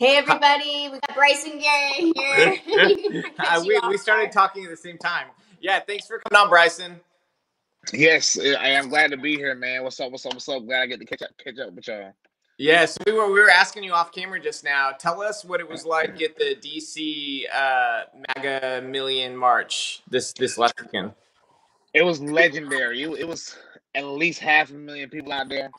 Hey everybody, we got Bryson Gary here. We started talking at the same time. Yeah, thanks for coming on, Bryson. Yes, I am glad to be here, man. What's up? What's up? What's up? Glad I get to catch up with y'all. Yes, we were asking you off camera just now. Tell us what it was like at the DC MAGA Million March this last weekend. It was legendary. It was at least 500,000 people out there.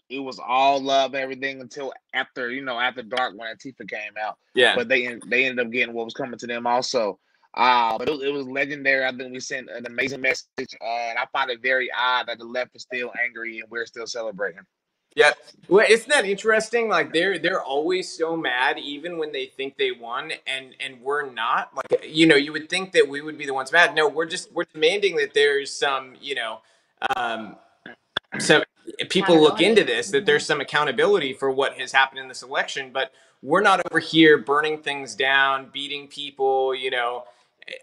It was all love, everything until after dark when Antifa came out. Yeah. But they ended up getting what was coming to them also. But it was legendary. I think we sent an amazing message, and I find it very odd that the left is still angry and we're still celebrating. Yeah. Well, isn't that interesting? Like they're always so mad, even when they think they won, and we're not. Like you would think that we would be the ones mad. No, we're demanding that there's some so people look into this, that there's some accountability for what has happened in this election. But we're not over here burning things down, beating people,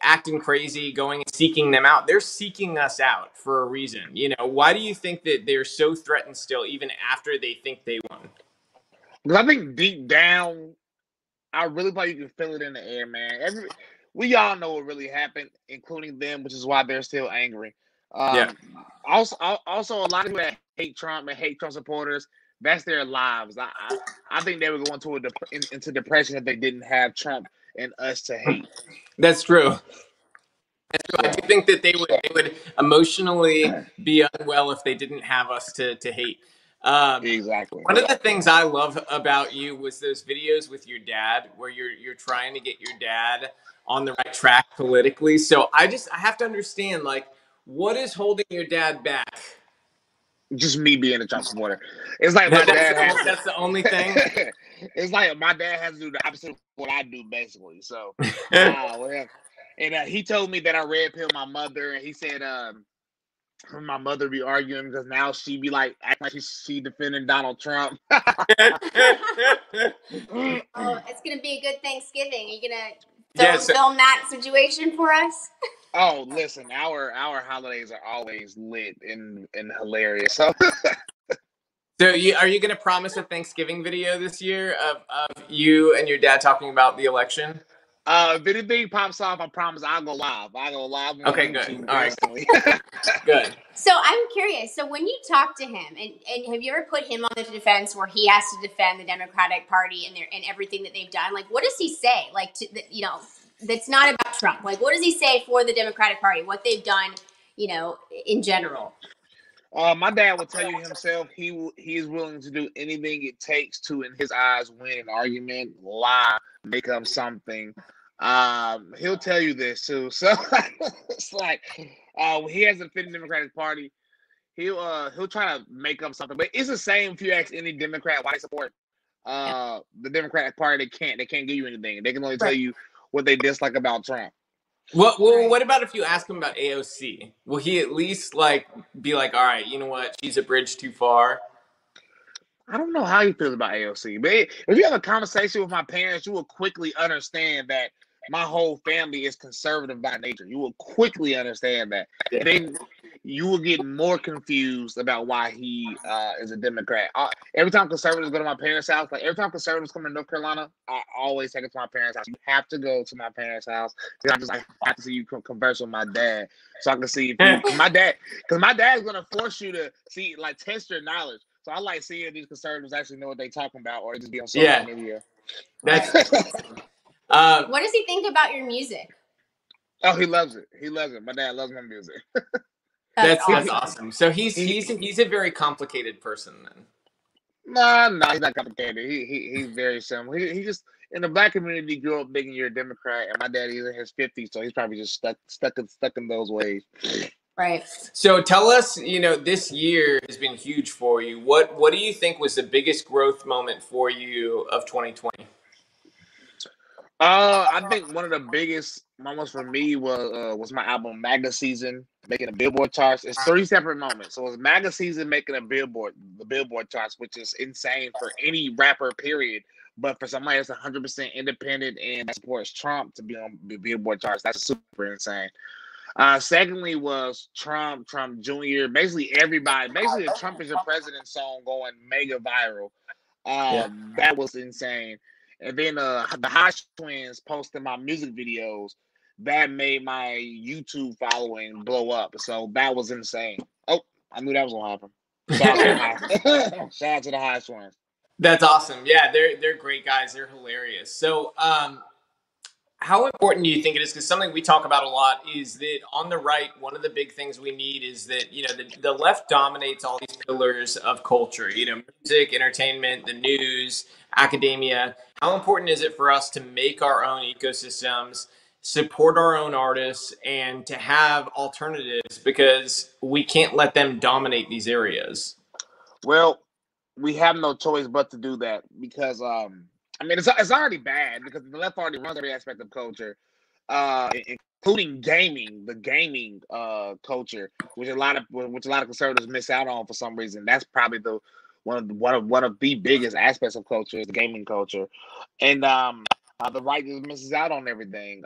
acting crazy, going and seeking them out. They're seeking us out for a reason. Why do you think that they're so threatened still, even after they think they won? Because I think deep down, I really believe you can feel it in the air, man. We all know what really happened, including them, which is why they're still angry. Yeah. Also, a lot of people that hate Trump and hate Trump supporters, that's their lives. I think they would go into depression if they didn't have Trump and us to hate. That's true. I do think that they would emotionally be unwell if they didn't have us to hate. Exactly. One of the things I love about you was those videos with your dad, where you're trying to get your dad on the right track politically. So I have to understand, like, what is holding your dad back? Just me being a Trump supporter. It's like my dad has. That's the only thing. It's like my dad has to do the opposite of what I do, basically. So, and he told me that I red pill my mother, and he said my mother be arguing because now she be like acting like she defending Donald Trump. Oh, it's gonna be a good Thanksgiving. Are you gonna film that situation for us? Oh, listen, our holidays are always lit and hilarious. So, so are you going to promise a Thanksgiving video this year of you and your dad talking about the election? If anything pops off, I promise I'll go live. I'll go live on okay, YouTube. Good. All right. Good. So I'm curious. So when you talk to him, and have you ever put him on the defense where he has to defend the Democratic Party and everything that they've done? Like, what does he say? Like, that's not about Trump. Like, what does he say for the Democratic Party? What they've done, in general? My dad will tell you himself he is willing to do anything it takes to, in his eyes, win an argument, lie, make up something. He'll tell you this too. So it's like he has a defended Democratic Party. He'll try to make up something, but it's the same if you ask any Democrat why they support the Democratic Party. They can't give you anything. They can only tell you what they dislike about Trump. Well, what about if you ask him about AOC? Will he at least be like, all right, you know what? She's a bridge too far. I don't know how he feels about AOC, but if you have a conversation with my parents, you will quickly understand that my whole family is conservative by nature. You will quickly understand that. And then you will get more confused about why he is a Democrat. Every time conservatives go to my parents' house, like every time conservatives come to North Carolina, I always take it to my parents' house. You have to go to my parents' house because I have to see you converse with my dad, so I can see if my dad's gonna force you to see, like, test your knowledge. So I like seeing if these conservatives actually know what they're talking about, or just be on social media. That's. What does he think about your music? Oh, he loves it. He loves it. My dad loves my music. That's awesome. So he's a very complicated person then. No, he's not complicated. He's very simple. He just, in the Black community, grew up thinking you're a Democrat, and my daddy's in his 50s, so he's probably just stuck in those ways. Right. So tell us, this year has been huge for you. What do you think was the biggest growth moment for you of 2020? I think one of the biggest moments for me was my album MAGA Season making a Billboard charts. It's 3 separate moments. So it's MAGA Season making the Billboard charts, which is insane for any rapper, period. But for somebody that's 100% independent and that supports Trump to be on the Billboard charts, that's super insane. Secondly was Trump Jr. Basically everybody, basically the Trump is your president song going mega viral. Yeah. That was insane. And then the Hodge twins posting my music videos that made my YouTube following blow up. So that was insane. Oh, I knew that was gonna happen. Shout out to the Hodge. Shout out to the Hodge twins. That's awesome. Yeah, they're great guys. They're hilarious. So, how important do you think it is? Because something we talk about a lot is that on the right, one of the big things we need is that, you know, the left dominates all these pillars of culture, you know, music, entertainment, the news, academia. How important is it for us to make our own ecosystems, support our own artists, and to have alternatives, because we can't let them dominate these areas? Well, we have no choice but to do that because I mean it's already bad because the left already runs every aspect of culture, including gaming, the gaming culture, which a lot of conservatives miss out on for some reason. That's probably the one of the biggest aspects of culture is the gaming culture, and the right just misses out on everything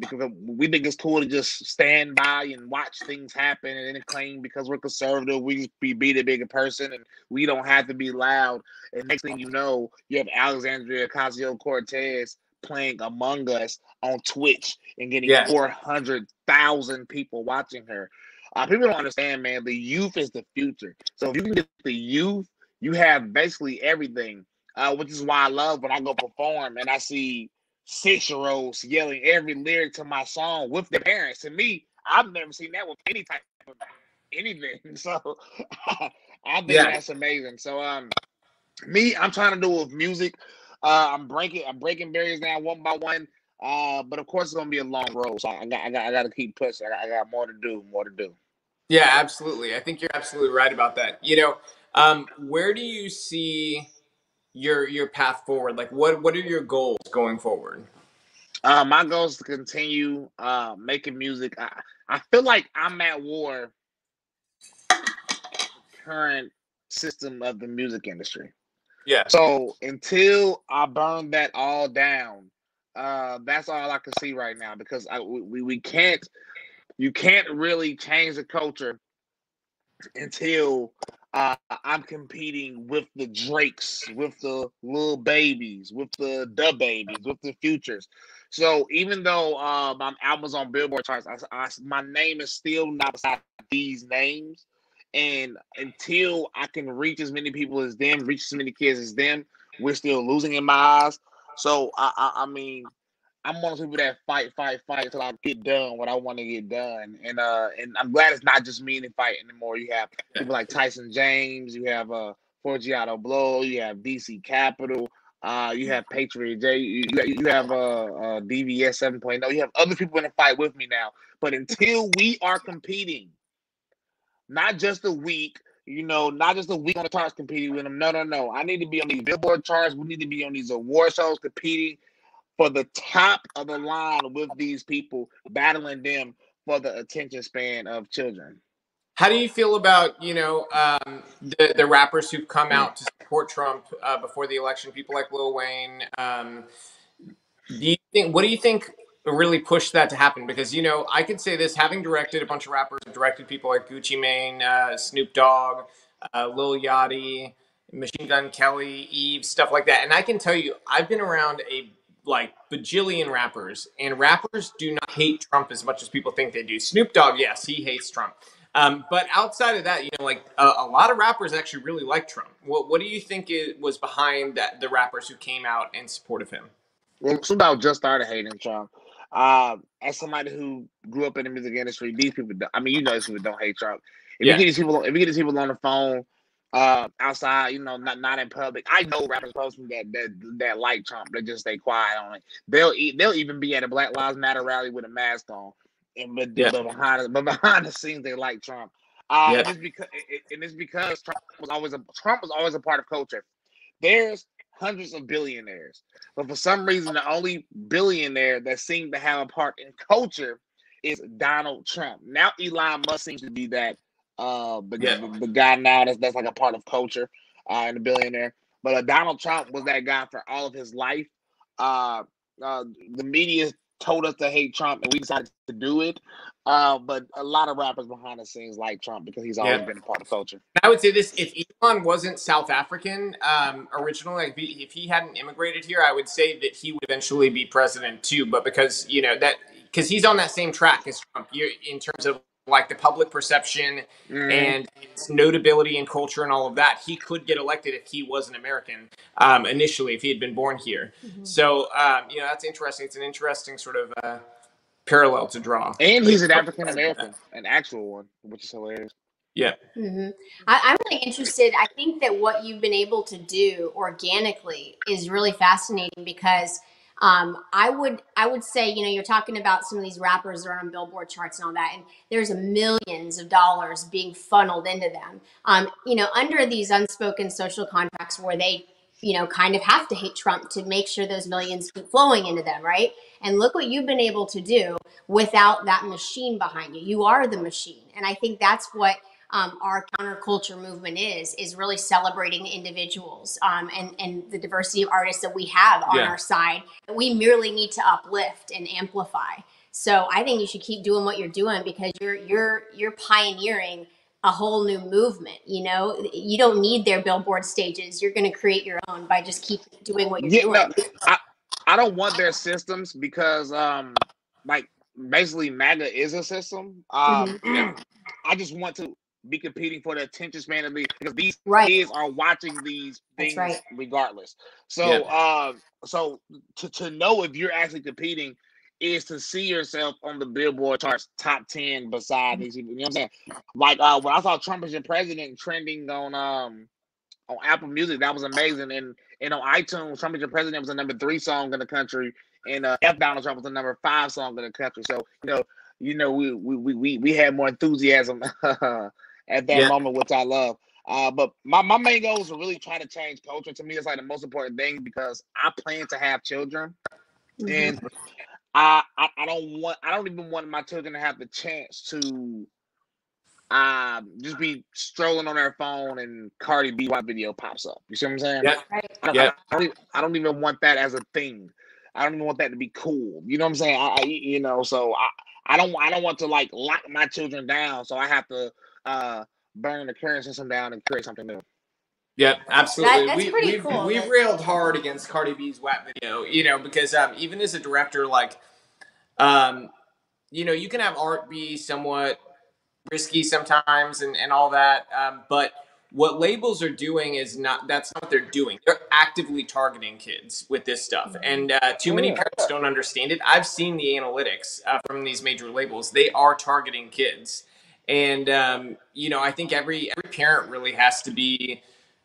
because we think it's cool to just stand by and watch things happen and then claim because we're conservative we just be the bigger person and we don't have to be loud. And next thing you know, you have Alexandria Ocasio-Cortez playing Among Us on Twitch and getting Yeah. 400,000 people watching her. People don't understand, man. The youth is the future. So if you can get the youth, you have basically everything. Which is why I love when I go perform and I see 6-year-olds yelling every lyric to my song with their parents. To me, I've never seen that with any type of anything. So I think Yeah. that's amazing. So me, I'm trying to do it with music. I'm breaking barriers now one by one. But of course it's gonna be a long road. So I got to keep pushing. I got more to do, more to do. Yeah, absolutely. I think you're absolutely right about that. You know, where do you see your path forward? Like, what are your goals going forward? My goal is to continue making music. I feel like I'm at war with the current system of the music industry. Yeah. So until I burn that all down, that's all I can see right now because we can't you can't really change the culture until I'm competing with the Drakes, with the Lil Babies, with the Babies, with the Futures. So even though my album's on Billboard charts, my name is still not beside these names. And until I can reach as many people as them, reach as many kids as them, we're still losing in my eyes. So I mean, I'm one of those people that fight until I get done what I want to get done. And I'm glad it's not just me in fight anymore. You have people like Tyson James, you have Forgiato Blow, you have DC Capital, you have Patriot J, you have DVS 7.0. You have other people in the fight with me now. But until we are competing, not just a week, not just a week on the charts competing with them. No. I need to be on these Billboard charts. We need to be on these award shows competing for the top of the line with these people, battling them for the attention span of children. How do you feel about, you know, the rappers who've come out to support Trump before the election? People like Lil Wayne. What do you think really pushed that to happen? Because, you know, I could say this, having directed a bunch of rappers, directed people like Gucci Mane, Snoop Dogg, Lil Yachty, Machine Gun Kelly, Eve, stuff like that. And I can tell you, I've been around a like bajillion rappers, and rappers do not hate Trump as much as people think they do. Snoop Dogg, yes, he hates Trump. But outside of that, you know, like a lot of rappers actually really like Trump. What do you think it was behind that, the rappers who came out in support of him? Well, Snoop Dogg just started hating Trump. As somebody who grew up in the music industry, these people, I mean, these people don't hate Trump. If you get these people on the phone, outside, not in public, I know rappers post me that like Trump. They just stay quiet on it. They'll even be at a Black Lives Matter rally with a mask on, but behind the scenes they like Trump. And it's because Trump was always a part of culture. There's hundreds of billionaires, but for some reason, the only billionaire that seemed to have a part in culture is Donald Trump. Now Elon Musk seems to be that the guy now that's like a part of culture and a billionaire. But Donald Trump was that guy for all of his life. The media told us to hate Trump, and we decided to do it. But a lot of rappers behind the scenes like Trump because he's always been a part of culture. I would say this: if Elon wasn't South African originally, like if he hadn't immigrated here, I would say that he would eventually be president too. But because because he's on that same track as Trump, in terms of like the public perception and his notability and culture and all of that, he could get elected if he was an American initially, if he had been born here. So that's interesting. It's an interesting sort of parallel to draw. And he's an African American, an actual one, which is hilarious. Yeah. I'm really interested. I think that what you've been able to do organically is really fascinating because I would say, you're talking about some of these rappers that are on Billboard charts and all that, and there's millions of dollars being funneled into them. Under these unspoken social contracts where they, kind of have to hate Trump to make sure those millions keep flowing into them, right? And look what you've been able to do without that machine behind you. You are the machine. And I think that's what our counterculture movement is really celebrating individuals and the diversity of artists that we have on our side that we merely need to uplift and amplify. So I think you should keep doing what you're doing because you're pioneering a whole new movement. You don't need their Billboard stages. You're going to create your own by just keep doing what you're doing. No, I don't want their systems because like basically MAGA is a system. I just want to be competing for the attention span of me because these kids are watching these things regardless. So so to know if you're actually competing is to see yourself on the Billboard charts top 10 beside these people. You know what I'm saying? Like when I saw Trump as your president trending on Apple Music, that was amazing. And on iTunes, Trump as your president was the number 3 song in the country, and F Donald Trump was the number 5 song in the country. So we had more enthusiasm at that moment, which I love. But my main goal is to really try to change culture. To me, it's like the most important thing because I plan to have children, and I don't even want my children to have the chance to just be strolling on their phone and Cardi B video pops up. You see what I'm saying? I don't even want that as a thing. I don't even want that to be cool. You know what I'm saying? So I don't want to like lock my children down. So I have to burn the current system down and create something new. Yeah, absolutely. That's pretty cool. We railed hard against Cardi B's WAP video, because even as a director, like, you can have art be somewhat risky sometimes and all that, but what labels are doing that's not what they're doing. They're actively targeting kids with this stuff, and too many parents don't understand it. I've seen the analytics from these major labels. They are targeting kids, and I think every parent really has to be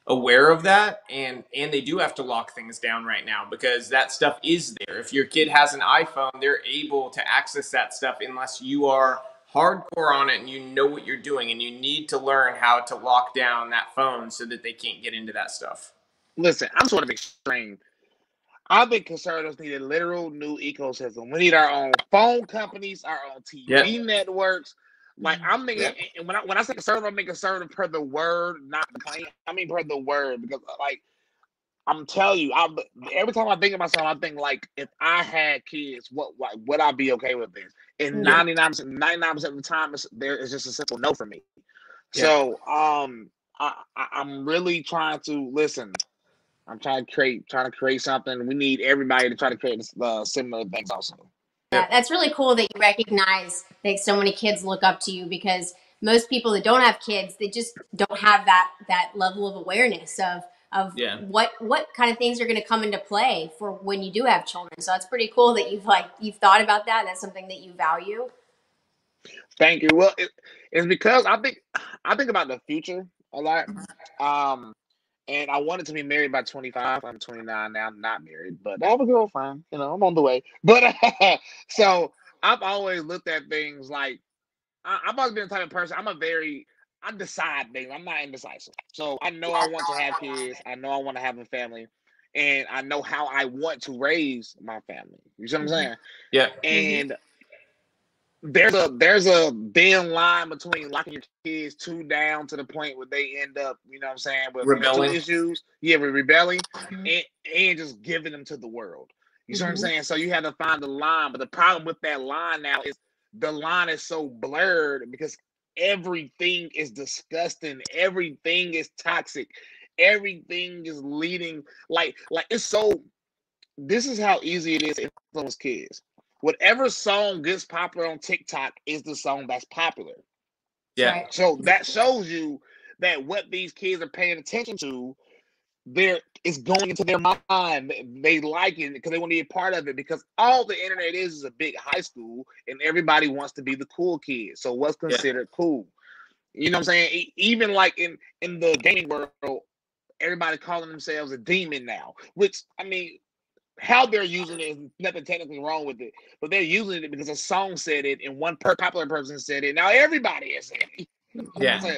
aware of that, and they do have to lock things down right now because that stuff is there. If your kid has an iPhone, they're able to access that stuff unless you are hardcore on it and you know what you're doing, and you need to learn how to lock down that phone so that they can't get into that stuff. Listen, I'm sort of extreme. I think conservatives need a literal new ecosystem. We need our own phone companies, our own TV networks. Like I'm thinking, and when I say conservative, I mean conservative per the word, not the claim. I mean per the word, because like I'm telling you, every time I think of myself, I think like if I had kids, what would I be okay with this? And 99% of the time, it's just a simple no for me. Yeah. So I'm really trying to listen. I'm trying to create something. We need everybody to try to create similar things also. Yeah, that's really cool that you recognize that so many kids look up to you, because most people that don't have kids, they just don't have that level of awareness of what kind of things are going to come into play for when you do have children. So it's pretty cool that you've thought about that. That's something that you value. Thank you. Well, it's because I think about the future a lot. And I wanted to be married by 25. I'm 29 now. I'm not married, but I have a girlfriend. I'm on the way. But so I've always looked at things like I've always been the type of person. I decide things. I'm not indecisive. So I know I want to have kids. I know I want to have a family, and I know how I want to raise my family. You see what I'm saying? Yeah. And there's a thin line between locking your kids too down to the point where they end up, with rebelling mental issues. Yeah, with rebelling and just giving them to the world. You see what I'm saying? So you have to find the line. But the problem with that line now is the line is so blurred because everything is disgusting. Everything is toxic. Everything is leading like it's so. This is how easy it is to influence kids. Whatever song gets popular on TikTok is the song that's popular. Yeah. Right. So that shows you that what these kids are paying attention to, it's going into their mind. They like it because they want to be a part of it. Because all the internet is a big high school, and everybody wants to be the cool kid. So what's considered cool? You know what I'm saying? Even like in the gaming world, everybody calling themselves a demon now. Which I mean, how they're using it is nothing technically wrong with it, but they're using it because a song said it and one popular person said it. Now everybody is saying it. Yeah.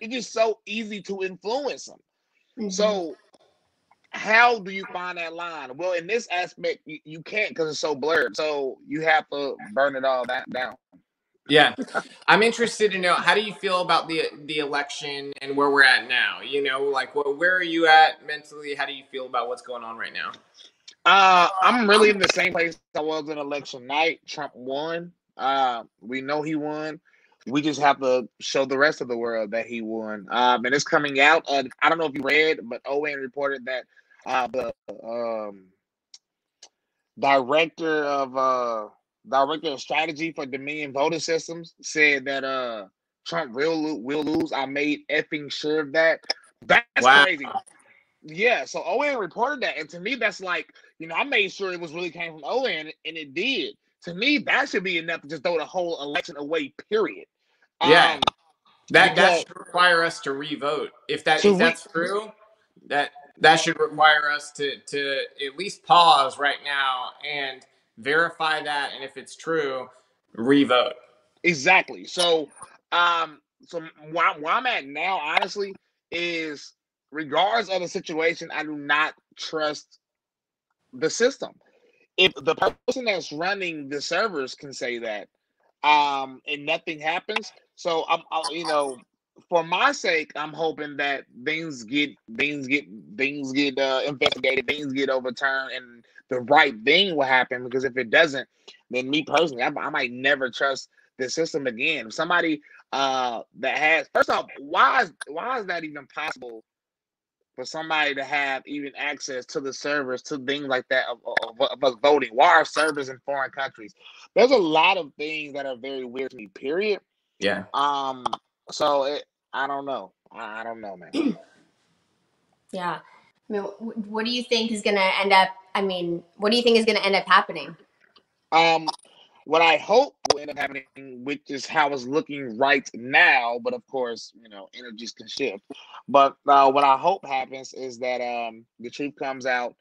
It's just so easy to influence them. Mhm. So how do you find that line? Well, in this aspect, you can't because it's so blurred. So you have to burn it all that down. Yeah. I'm interested to know, how do you feel about the election and where we're at now? You know, like where are you at mentally? How do you feel about what's going on right now? I'm really in the same place I was in election night. Trump won. We know he won. We just have to show the rest of the world that he won. And it's coming out. I don't know if you read, but Owen reported that the director of strategy for Dominion voting systems said that Trump will lose. I made effing sure of that. That's Wow. crazy. Yeah, so Owen reported that, and to me, that's like, I made sure it was really came from Owen, and it did. To me, that should be enough to just throw the whole election away. Period. Yeah. That Because should require us to revote. If to that's true, that should require us to at least pause right now and verify that, and if it's true, revote. exactly. So where I'm at now, honestly, is regardless of the situation, I do not trust the system. If the person that's running the servers can say that, and nothing happens, so for my sake, I'm hoping that things get investigated, things get overturned, and the right thing will happen. Because if it doesn't, then me personally, I might never trust the system again. If somebody that has, first off, why is that even possible? For somebody to have even access to the servers, to things like that of us voting. Why are servers in foreign countries? There's a lot of things that are very weird to me, period. Yeah. So I don't know. I don't know, man. Yeah. I mean, what do you think is going to end up? I mean, what do you think is going to end up happening? What I hope will end up happening, which is how it's looking right now, but of course, energies can shift. But what I hope happens is that the truth comes out.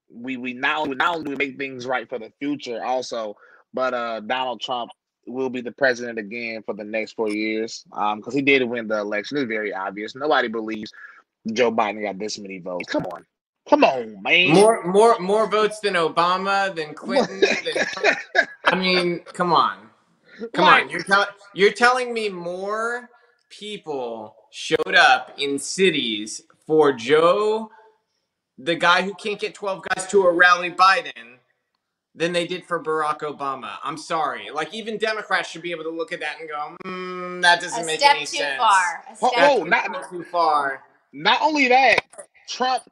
We not only do we make things right for the future, also, but Donald Trump will be the president again for the next 4 years. Because he did win the election. It's very obvious. Nobody believes Joe Biden got this many votes. Come on, man. More votes than Obama, than Clinton. I mean, come on. You're telling me more people showed up in cities for Joe, the guy who can't get 12 guys to a rally, Biden, than they did for Barack Obama. I'm sorry. Like, even Democrats should be able to look at that and go, that doesn't make any sense. A step too far. Not only that, Trump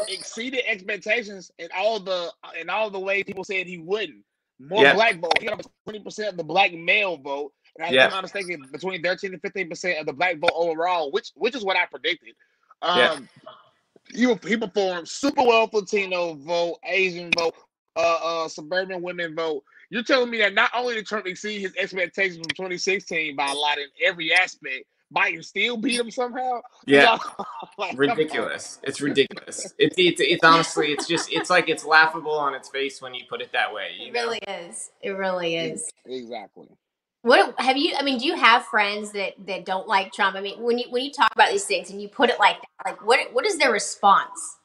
exceeded expectations in all the ways people said he wouldn't. More black vote. He got 20% of the black male vote. And I'm not mistaken, between 13 and 15% of the black vote overall, which is what I predicted. He performed super well for Latino vote, Asian vote, suburban women vote. You're telling me that not only did Trump exceed his expectations from 2016 by a lot in every aspect, Biden still beat him somehow? Yeah. Ridiculous. It's ridiculous. It's honestly, it's like it's laughable on its face when you put it that way. It really is. It really is. Exactly. What have you? I mean, do you have friends that don't like Trump? I mean, when you talk about these things and you put it like that, like what is their response?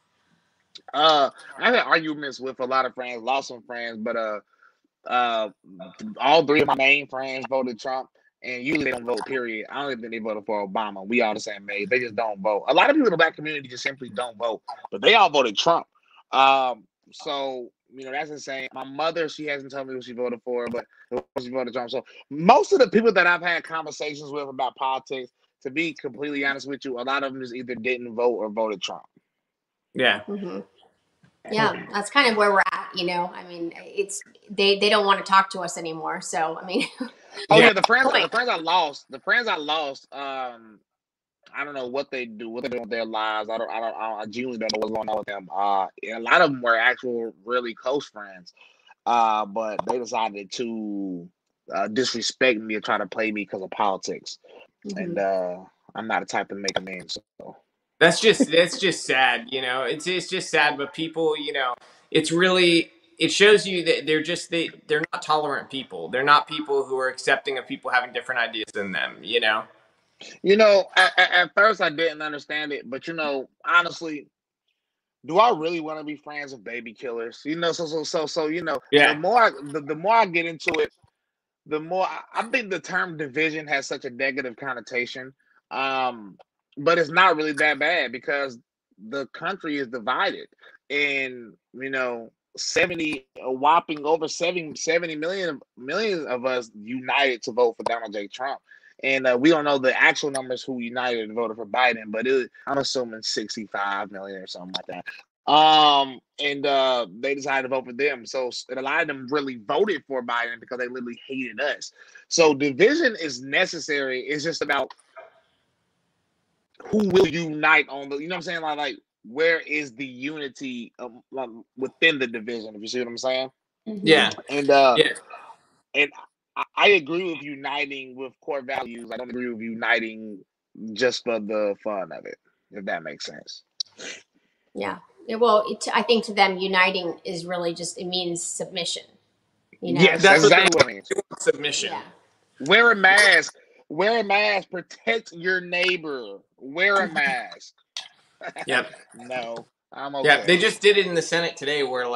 I had arguments with a lot of friends, lost some friends, but all three of my main friends voted Trump. And usually they don't vote, period. I don't even think they voted for Obama. We all the same age. They just don't vote. A lot of people in the black community just simply don't vote. But they all voted Trump. So that's insane. My mother, she hasn't told me who she voted for, but she voted Trump. So most of the people that I've had conversations with about politics, to be completely honest with you, a lot of them just either didn't vote or voted Trump. Yeah. Mm-hmm. Yeah, that's kind of where we're at. I mean, it's they don't want to talk to us anymore. So I mean, yeah, the friends I lost, I don't know what they do, what they're doing with their lives. I genuinely don't know what's going on with them. A lot of them were actual really close friends, but they decided to disrespect me and try to play me because of politics, and I'm not the type to make amends. So. That's just sad, It's just sad, but people, it shows you that they're not tolerant people. They're not people who are accepting of people having different ideas than them, At first I didn't understand it, but honestly, do I really want to be friends with baby killers? Yeah. The more I get into it, the more I think the term division has such a negative connotation. But it's not really that bad because the country is divided, and a whopping over 70 million of us united to vote for Donald J. Trump. And we don't know the actual numbers who united and voted for Biden, but I'm assuming 65 million or something like that. And they decided to vote for them. So a lot of them really voted for Biden because they literally hated us. So division is necessary. It's just about who will unite on the, you know what I'm saying? Like where is the unity within the division? If you see what I'm saying? Yeah. And and I agree with uniting with core values. I don't agree with uniting just for the fun of it, if that makes sense. Yeah. Well, I think to them, uniting is really it means submission. Yes, that's exactly what it means. Submission. Yeah. Wear a mask. Wear a mask. Protect your neighbor. Wear a mask. Yep. No, I'm okay. Yeah, they just did it in the Senate today, where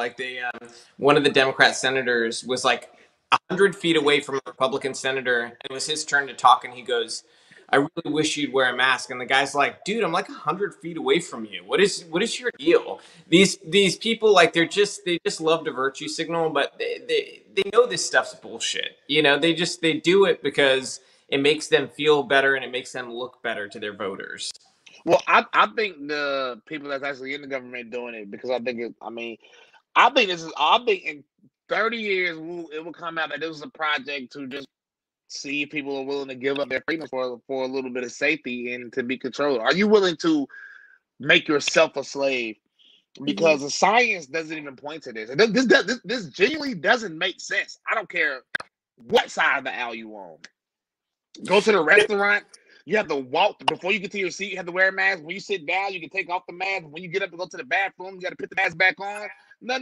one of the Democrat senators was 100 feet away from a Republican senator, and it was his turn to talk, and he goes, "I really wish you'd wear a mask." And the guy's like, "Dude, I'm 100 feet away from you. What is your deal?" These people they just love to virtue signal, but they know this stuff's bullshit. They do it because it makes them feel better and it makes them look better to their voters. Well, I think the people that's actually in the government doing it because I think in 30 years it will come out that this was a project to just see if people are willing to give up their freedom for a little bit of safety and to be controlled. Are you willing to make yourself a slave? Because the science doesn't even point to this. This genuinely doesn't make sense. I don't care what side of the aisle you on. Go to the restaurant. You have to walk before you get to your seat. You have to wear a mask. When you sit down, you can take off the mask. When you get up to go to the bathroom, you got to put the mask back on. No.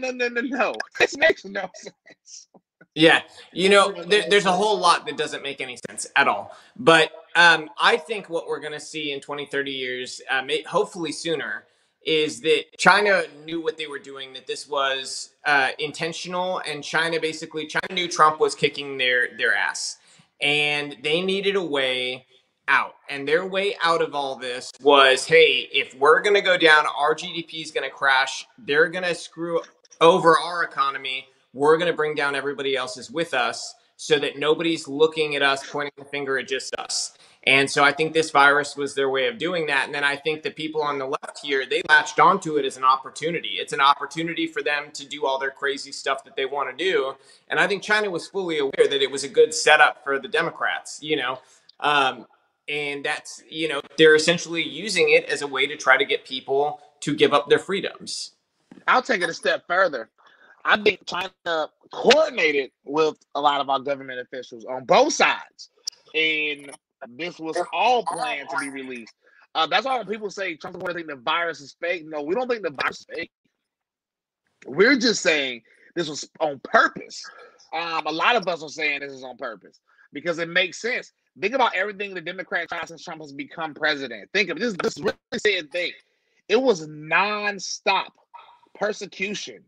This makes no sense. Yeah, there's a whole lot that doesn't make any sense at all. But I think what we're going to see in 20, 30 years, hopefully sooner, is that China knew what they were doing, that this was intentional, and China knew Trump was kicking their ass. And they needed a way out. And their way out of all this was, hey, if we're going to go down, our GDP is going to crash. They're going to screw over our economy. We're going to bring down everybody else's with us so that nobody's looking at us, pointing the finger at just us. And so I think this virus was their way of doing that. And then I think the people on the left here, they latched onto it as an opportunity. It's an opportunity for them to do all their crazy stuff that they want to do. And I think China was fully aware that it was a good setup for the Democrats, and that's, they're essentially using it as a way to try to get people to give up their freedoms. I'll take it a step further. I think China coordinated with a lot of our government officials on both sides. And this was all planned to be released. That's why when people say Trump doesn't think the virus is fake. No, we don't think the virus is fake. We're just saying this was on purpose. A lot of us are saying this is on purpose because it makes sense. Think about everything the Democrats tried since Trump has become president. Think of this. This really sad thing. It was nonstop persecution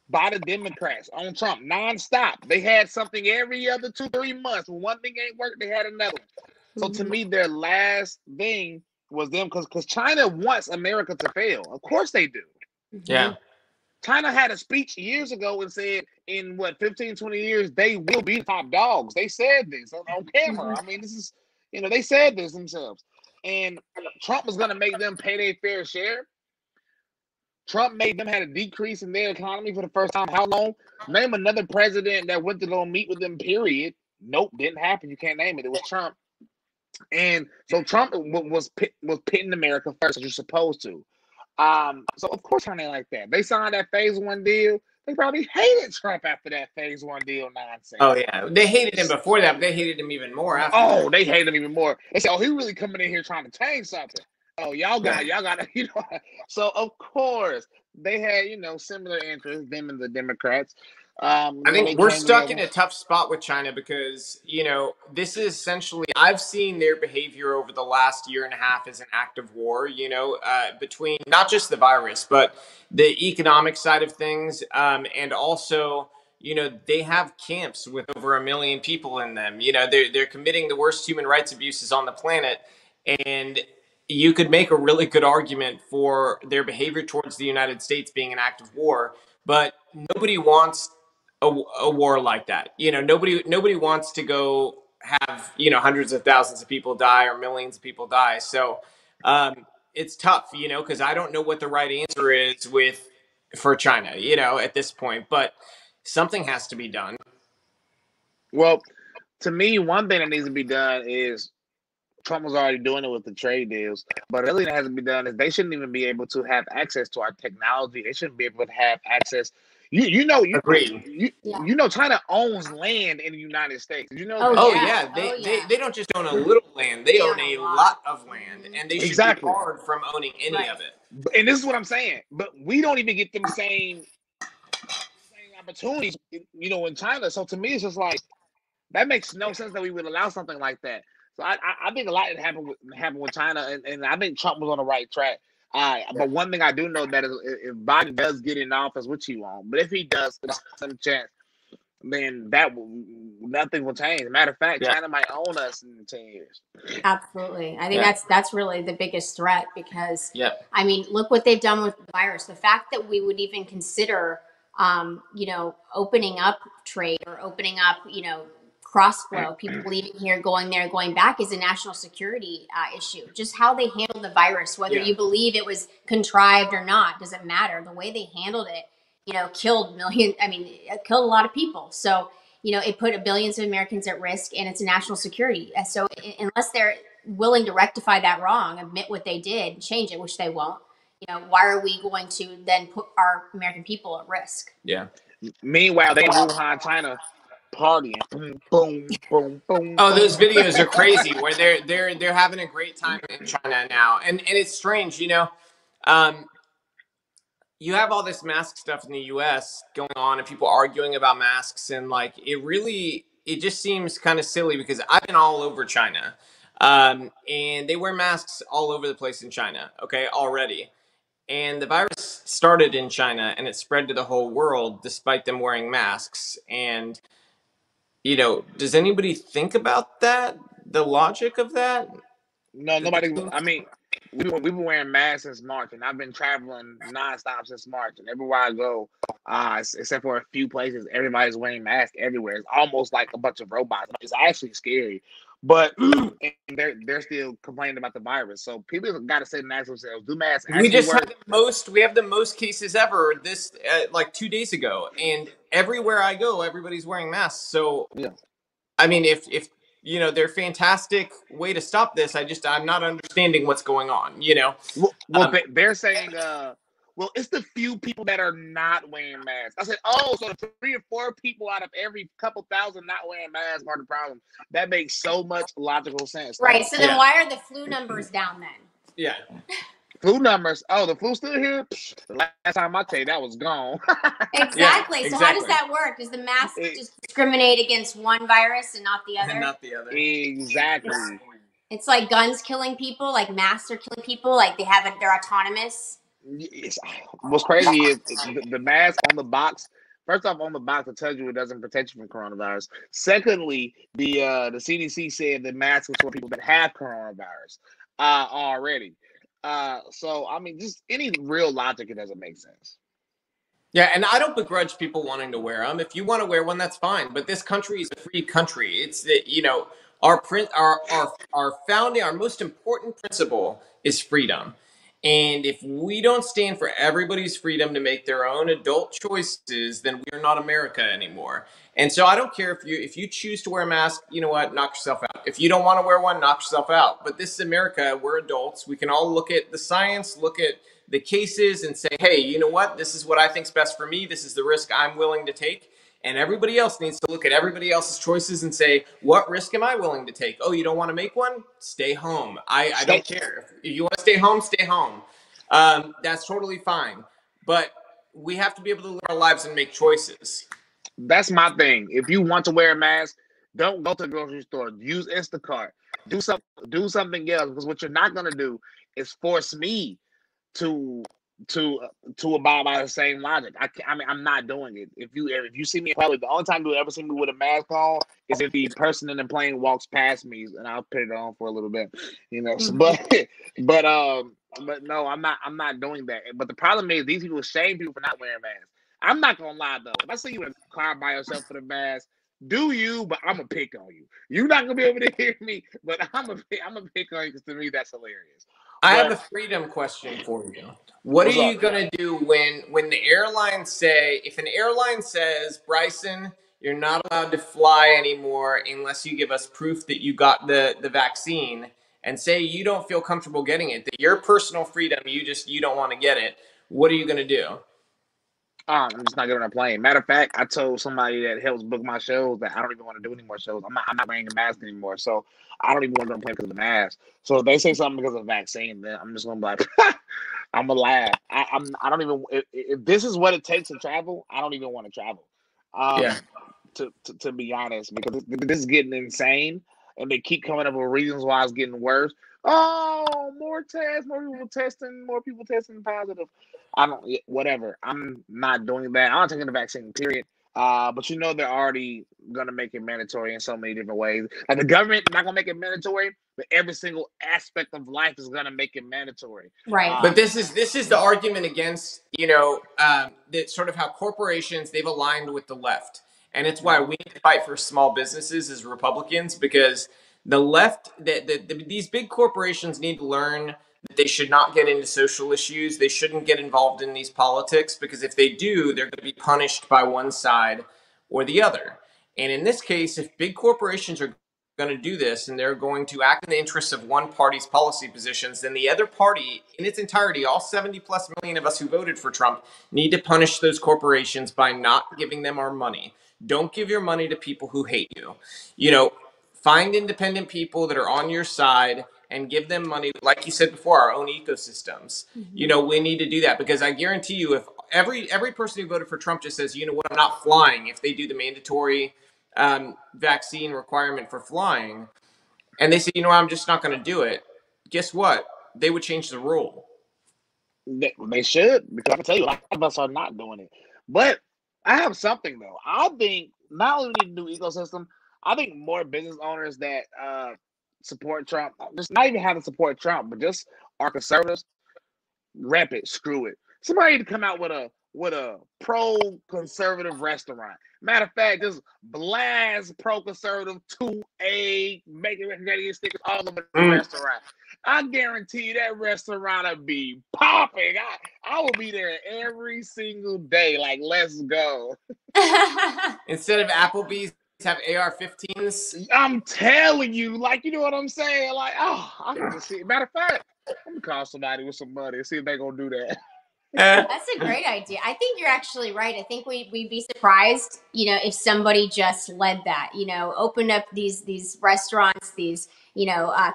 by the Democrats on Trump, nonstop. They had something every other 2-3 months. When one thing ain't worked, they had another one. So to me, their last thing was them because China wants America to fail. Of course they do. Yeah. China had a speech years ago and said in what 15, 20 years they will be top dogs. They said this on camera. Mhm. I mean, this is they said this themselves. And Trump was gonna make them pay their fair share. Trump made them had a decrease in their economy for the first time. How long? Name another president that went to go meet with them, period. Nope, didn't happen. You can't name it. It was Trump. And so Trump was pitting America first, as you're supposed to. So of course China ain't like that. They signed that phase one deal. They probably hated Trump after that phase one deal nonsense. Oh yeah, they hated him before that, but they hated him even more after. Oh, they hated him even more. They said, "Oh, he really coming in here trying to change something." Oh, y'all got, So of course they had, similar interests, them and the Democrats. I think we're stuck in a tough spot with China because, this is essentially, I've seen their behavior over the last year and a half as an act of war, between not just the virus, but the economic side of things. And also, they have camps with over 1 million people in them. They're committing the worst human rights abuses on the planet. And you could make a really good argument for their behavior towards the United States being an act of war, but nobody wants a war like that. Nobody wants to go have hundreds of thousands of people die or millions of people die. So it's tough, because I don't know what the right answer is for China, at this point. But something has to be done. Well, to me, one thing that needs to be done is Trump was already doing it with the trade deals, but really that hasn't been done is they shouldn't even be able to have access to our technology. They shouldn't be able to have access. Agreed. China owns land in the United States. They don't just own a little land; they own a lot of land, and they should be barred from owning any of it. And this is what I'm saying. But we don't even get them same opportunities, in China. So to me, it's just like that makes no sense that we would allow something like that. So I think a lot happened with China, and I think Trump was on the right track. But one thing I do know that is if Biden does get in office, which he won't, but if he does, there's some chance, then nothing will change. Matter of fact, China might own us in 10 years. Absolutely. I think that's really the biggest threat because, I mean, look what they've done with the virus. The fact that we would even consider, opening up trade or opening up, cross flow, people leaving here, going there, going back is a national security issue. Just how they handled the virus, whether you believe it was contrived or not, doesn't matter. The way they handled it, killed it killed a lot of people. So, it put billions of Americans at risk and it's a national security. So unless they're willing to rectify that wrong, admit what they did, change it, which they won't, why are we going to then put our American people at risk? Yeah. Meanwhile, they in Wuhan, China, partying. Boom, boom, boom, boom. Oh, those videos are crazy where they're having a great time in China now. And it's strange, you have all this mask stuff in the US going on and people arguing about masks and it just seems kind of silly because I've been all over China. And they wear masks all over the place in China, okay, already. And the virus started in China and it spread to the whole world despite them wearing masks. And does anybody think about that? The logic of that? No, nobody. I mean, we've been wearing masks since March, and I've been traveling nonstop since March. And everywhere I go, except for a few places, everybody's wearing masks everywhere. It's almost like a bunch of robots. It's actually scary. But and they're still complaining about the virus. So people got to say and ask themselves, do masks actually we just work? We have the most cases ever this 2 days ago, and everywhere I go, everybody's wearing masks. So I mean, if they're fantastic way to stop this, I'm not understanding what's going on. Well, they're saying well, it's the few people that are not wearing masks. I said, oh, so the 3 or 4 people out of every couple thousand not wearing masks are the problem. That makes so much logical sense. Right. So then why are the flu numbers down then? Yeah. Flu numbers. Oh, the flu's still here? The last time I tell you, that was gone. Exactly. So how does that work? Does the mask just discriminate against one virus and not the other? And not the other. Exactly. It's like guns killing people, like masks are killing people, like they're autonomous. What's crazy is the mask on the box. First off, on the box, it tells you it doesn't protect you from coronavirus. Secondly, the CDC said the mask is for people that have coronavirus already. So I mean, just any real logic, it doesn't make sense. Yeah, and I don't begrudge people wanting to wear them. If you want to wear one, that's fine. But this country is a free country. It's that, our founding, our most important principle is freedom. And if we don't stand for everybody's freedom to make their own adult choices, then we are not America anymore. And so I don't care if you choose to wear a mask, you know what, knock yourself out. If you don't want to wear one, knock yourself out. But this is America. We're adults. We can all look at the science, look at the cases and say, hey, you know what? This is what I think's best for me. This is the risk I'm willing to take. And everybody else needs to look at everybody else's choices and say, what risk am I willing to take? Oh, you don't want to make one? Stay home. I don't care. If you want to stay home, stay home. That's totally fine. But we have to be able to live our lives and make choices. That's my thing. If you want to wear a mask, don't go to the grocery store. Use Instacart. Do something else, because what you're not gonna do is force me to abide by the same logic. I mean, I'm not doing it. If you see me in public, the only time you'll ever see me with a mask on is if the person in the plane walks past me, and I'll put it on for a little bit, you know. So, but no, I'm not doing that. But the problem is these people shame people for not wearing masks. I'm not gonna lie though. If I see you in a car by yourself with a mask, do you? But I'm gonna pick on you. You're not gonna be able to hear me, but I'm gonna pick on you, because to me that's hilarious. I have a freedom question for you. What are you going to do when the airlines say, if an airline says, Bryson, you're not allowed to fly anymore unless you give us proof that you got the vaccine, and say you don't feel comfortable getting it, that your personal freedom, you don't want to get it. What are you going to do? I'm just not getting on a plane. Matter of fact, I told somebody that helps book my shows that I don't even want to do any more shows. I'm not wearing a mask anymore. So I don't even want to go on a plane because of the mask. So if they say something because of the vaccine, then I'm just gonna be like, I'm gonna laugh. I don't even, if this is what it takes to travel, I don't even want to travel. Yeah. To be honest, because this is getting insane, and they keep coming up with reasons why it's getting worse. Oh, more tests, more people testing positive. Whatever. I'm not doing that. I'm not taking the vaccine, period. But you know they're already gonna make it mandatory in so many different ways. Like the government not gonna make it mandatory, but every single aspect of life is gonna make it mandatory. Right. But this is the argument against, that sort of how corporations, they've aligned with the left. And it's why we need to fight for small businesses as Republicans, because the left, these big corporations need to learn that they should not get into social issues. They shouldn't get involved in these politics, because if they do, they're going to be punished by one side or the other. And in this case, if big corporations are going to do this and they're going to act in the interests of one party's policy positions, then the other party in its entirety, all 70 plus million of us who voted for Trump, need to punish those corporations by not giving them our money. Don't give your money to people who hate you. Find independent people that are on your side and give them money. Like you said before, our own ecosystems. Mm-hmm. We need to do that, because I guarantee you, if every person who voted for Trump just says, you know what, I'm not flying, if they do the mandatory vaccine requirement for flying, and they say, you know what, I'm just not going to do it, guess what? They would change the rule. They should, because I can tell you, a lot of us are not doing it. But I have something though. I think not only we need to do ecosystem, I think more business owners that support Trump, just not even have to support Trump, but just are conservatives, rep it, screw it. Somebody need to come out with a pro-conservative restaurant. Matter of fact, just blast pro-conservative 2A, make it ready stickers all over the restaurant. I guarantee that restaurant will be popping. I will be there every single day. Like, let's go. Instead of Applebee's, have AR-15s. I'm telling you, like, you know what I'm saying? Like, oh, I can just see. Matter of fact, I'm gonna call somebody with some money and see if they're gonna do that. That's a great idea. I think you're actually right. I think we'd be surprised, if somebody just led that, opened up these restaurants, these,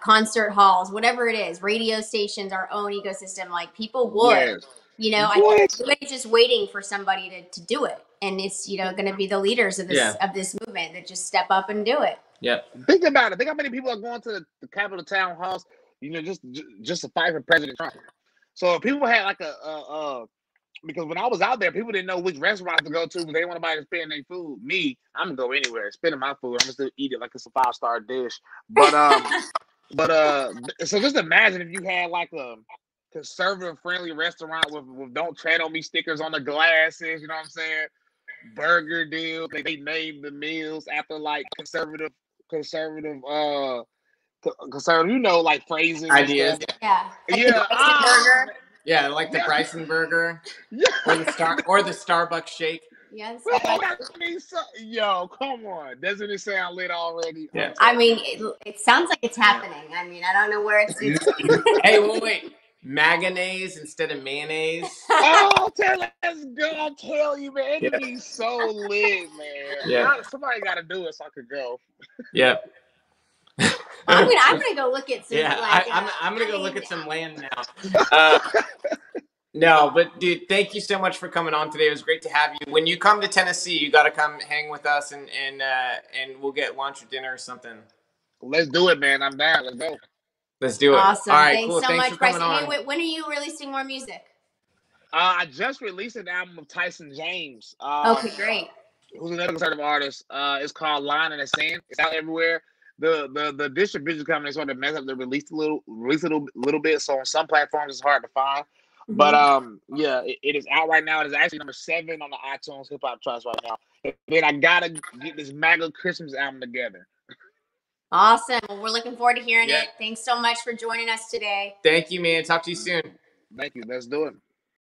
concert halls, whatever it is, radio stations, our own ecosystem. Like, people would, Yes. I think we're just waiting for somebody to do it. And it's, going to be the leaders of this movement that just step up and do it. Yeah. Think about it. Think how many people are going to the Capitol town halls, just to fight for President Trump. So if people had like because when I was out there, people didn't know which restaurants to go to, but they want somebody to spend their food. Me, I'm gonna go anywhere, spending my food. I'm gonna still eat it like it's a 5-star dish. But so just imagine if you had like conservative friendly restaurant with "Don't Tread on Me" stickers on the glasses. You know what I'm saying? Burger deal. They named the meals after like conservative, you know, like phrases and Ideas. stuff. Yeah. Like the Yeah, Bison burger. Yeah, like the yeah, Bryson burger yeah. or the Starbucks shake. Yes. Oh, that means so, yo, come on. Doesn't it sound lit already? Yeah. I mean, it sounds like it's happening. I mean, I don't know where it's. Hey, wait. Mayonnaise instead of mayonnaise. Oh, let's go. I'll tell you, man. It'd Yeah. be so lit, man. Yeah. Somebody got to do it so I could go. Yep. I'm gonna go look at some. Yeah, like, I'm gonna go look at some land now. No, but dude, thank you so much for coming on today. It was great to have you. When you come to Tennessee, you got to come hang with us, and we'll get lunch or dinner or something. Let's do it, man. I'm down. Let's go. Let's do it. Awesome. All right, Thanks cool. so Thanks much, for coming Bryson. on. Hey, when are you releasing more music? I just released an album of Tyson James. Okay, great. Who's another conservative artist. It's called Line in the Sand. It's out everywhere. The distribution company sort of messed up the release a little bit. So on some platforms it's hard to find. Mm-hmm. But yeah, it is out right now. It is actually number 7 on the iTunes hip hop charts right now. And then I gotta get this MAGA Christmas album together. Awesome. Well, we're looking forward to hearing Yeah. it. Thanks so much for joining us today. Thank you, man. Talk to you soon. Thank you. Let's do it.